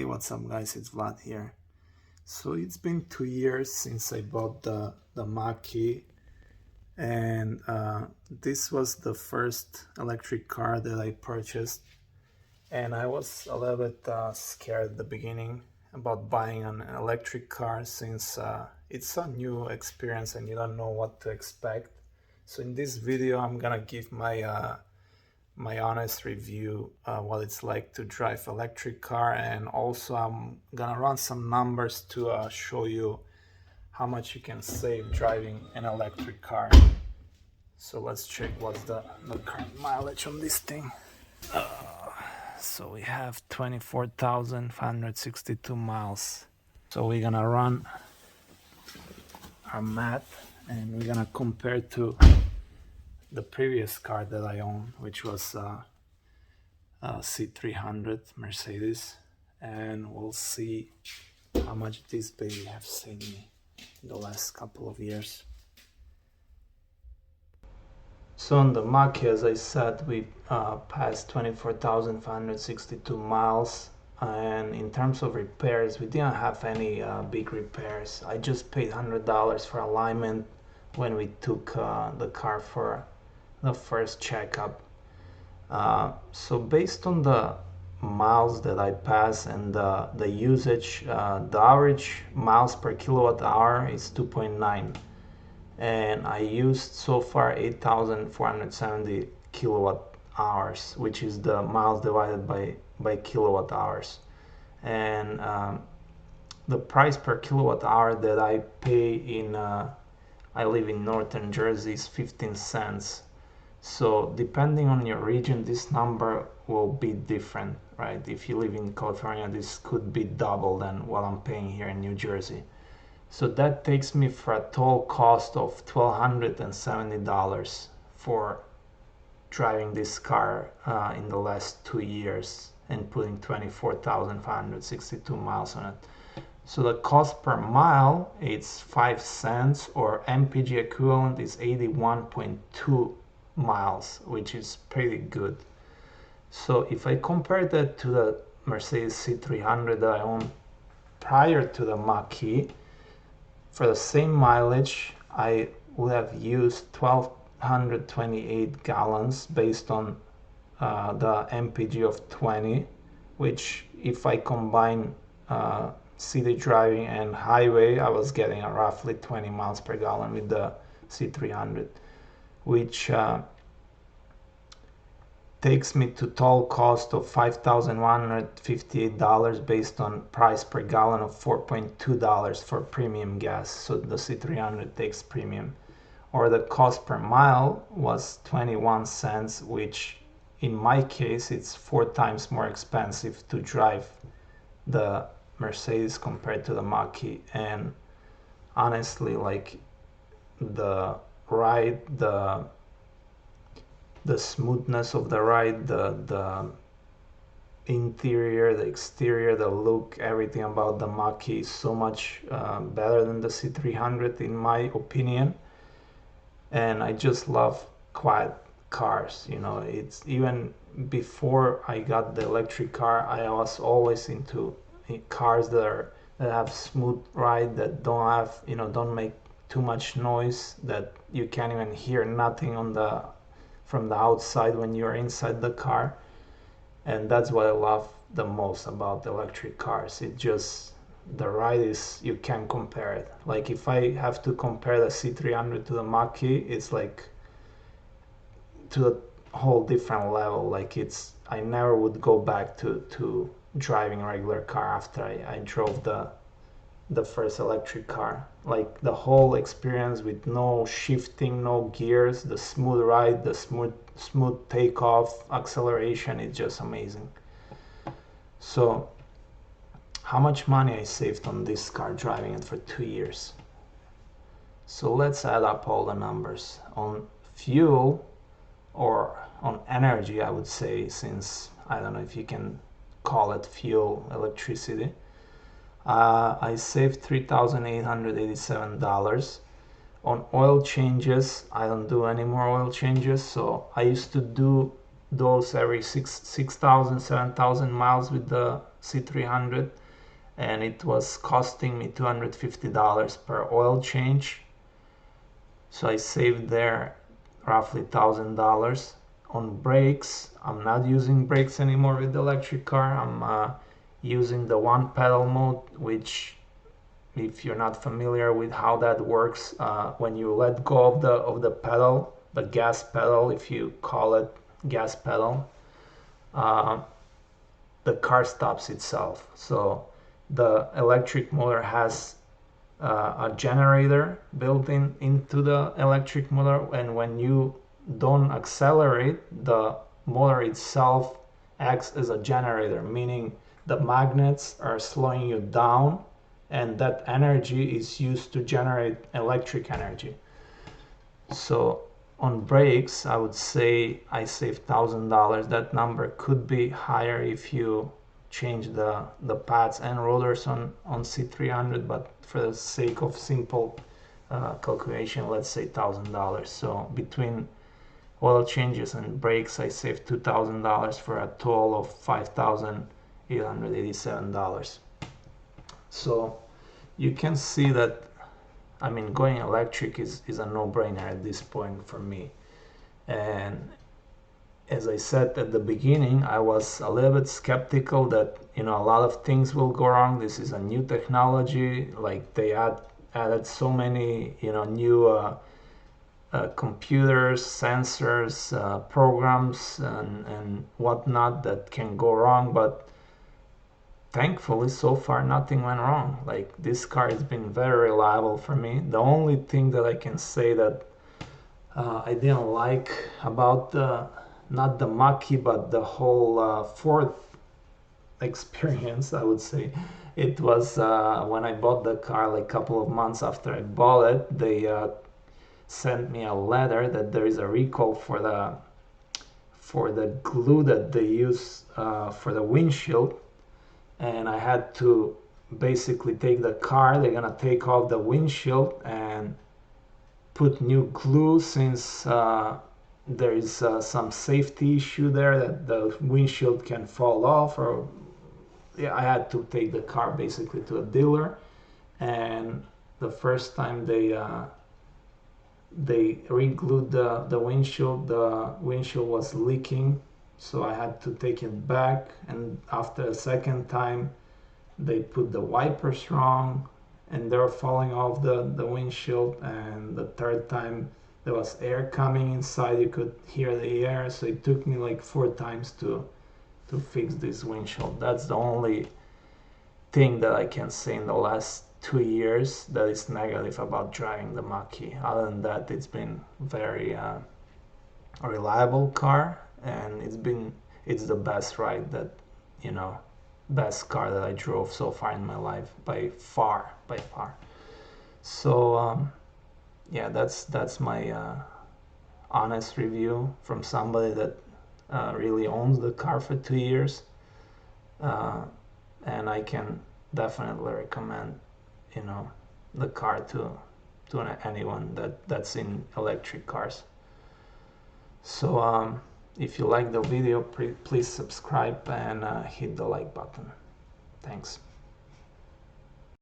Hey, what's up guys, it's Vlad here. So it's been 2 years since I bought the Mach, and this was the first electric car that I purchased, and I was a little bit scared at the beginning about buying an electric car since it's a new experience and you don't know what to expect. So in this video I'm gonna give my my honest review what it's like to drive electric car, and also I'm gonna run some numbers to show you how much you can save driving an electric car. So let's check what's the current mileage on this thing. So we have 24,562 miles. So we're gonna run our math and we're gonna compare to the previous car that I owned, which was C300 Mercedes, and we'll see how much this baby have saved me in the last couple of years. So on the Mach, as I said, we passed 24,562 miles, and in terms of repairs, we didn't have any big repairs. I just paid $100 for alignment when we took the car for the first checkup. So based on the miles that I pass and the usage, the average miles per kilowatt hour is 2.9, and I used so far 8,470 kilowatt hours, which is the miles divided by kilowatt hours. And the price per kilowatt hour that I pay in I live in northern Jersey is 15 cents. So depending on your region, this number will be different, right? If you live in California, this could be double than what I'm paying here in New Jersey. So that takes me for a total cost of $1,270 for driving this car in the last 2 years and putting 24,562 miles on it. So the cost per mile, it's 5 cents, or MPG equivalent is 81.2 miles, which is pretty good. So if I compare that to the Mercedes C300 that I owned prior to the Mach, for the same mileage I would have used 1,228 gallons based on the MPG of 20, which if I combine city driving and highway, I was getting a roughly 20 miles per gallon with the C300, which takes me to total cost of $5,158 based on price per gallon of $4.2 for premium gas. So the C300 takes premium. Or the cost per mile was 21 cents, which in my case it's 4 times more expensive to drive the Mercedes compared to the Mach. And honestly, like the ride, the smoothness of the ride, the interior, the exterior, the look, everything about the Mach is so much better than the C300 in my opinion. And I just love quiet cars, you know. It's even before I got the electric car, I was always into cars that have smooth ride, that don't have, you know, don't make too much noise, that you can't even hear nothing on from the outside when you're inside the car. And that's what I love the most about electric cars. It just, the ride is, you can't compare it. Like if I have to compare the C300 to the Mach, it's like to a whole different level. Like it's, I never would go back to driving a regular car after I drove the first electric car. Like the whole experience with no shifting, no gears, the smooth ride, the smooth takeoff, acceleration, it's just amazing. So how much money I saved on this car driving it for 2 years? So let's add up all the numbers. On fuel, or on energy I would say, since I don't know if you can call it fuel, electricity, I saved $3,887. On oil changes, I don't do any more oil changes. So I used to do those every 6,000, 7,000 miles with the C300, and it was costing me $250 per oil change. So I saved there roughly $1,000. On brakes, I'm not using brakes anymore with the electric car. I'm using the one pedal mode, which, if you're not familiar with how that works, when you let go of the pedal, the gas pedal, if you call it gas pedal, uh, the car stops itself. So the electric motor has a generator built into the electric motor, and when you don't accelerate, the motor itself acts as a generator, meaning the magnets are slowing you down, and that energy is used to generate electric energy. So on brakes, I would say I saved $1,000. That number could be higher if you change the pads and rotors on C300, but for the sake of simple calculation, let's say $1,000. So between oil changes and brakes, I saved $2,000 for a total of $5,887. So you can see that, I mean, going electric is a no-brainer at this point for me. And as I said at the beginning, I was a little bit skeptical that, a lot of things will go wrong. This is a new technology. Like, they added so many, new computers, sensors, programs, and whatnot that can go wrong. But thankfully, so far, nothing went wrong. Like, this car has been very reliable for me. The only thing that I can say that I didn't like about not the Mach, but the whole Ford experience, I would say, it was when I bought the car, like a couple of months after I bought it, they sent me a letter that there is a recall for the glue that they use for the windshield, and I had to basically take the car. They're gonna take off the windshield and put new glue, since there is some safety issue there that the windshield can fall off. Or yeah, I had to take the car basically to a dealer, and the first time they re-glued the windshield was leaking, so I had to take it back. And after a second time, they put the wipers wrong and they were falling off the windshield. And the third time, there was air coming inside, you could hear the air. So it took me like 4 times to fix this windshield. That's the only thing that I can say in the last 2 years that is negative about driving the Mach. Other than that, it's been very reliable car, and it's the best ride that, best car that I drove so far in my life, by far. So yeah, that's my honest review from somebody that really owns the car for 2 years, and I can definitely recommend, the car to anyone that's in electric cars. So if you like the video, please subscribe and hit the like button. Thanks.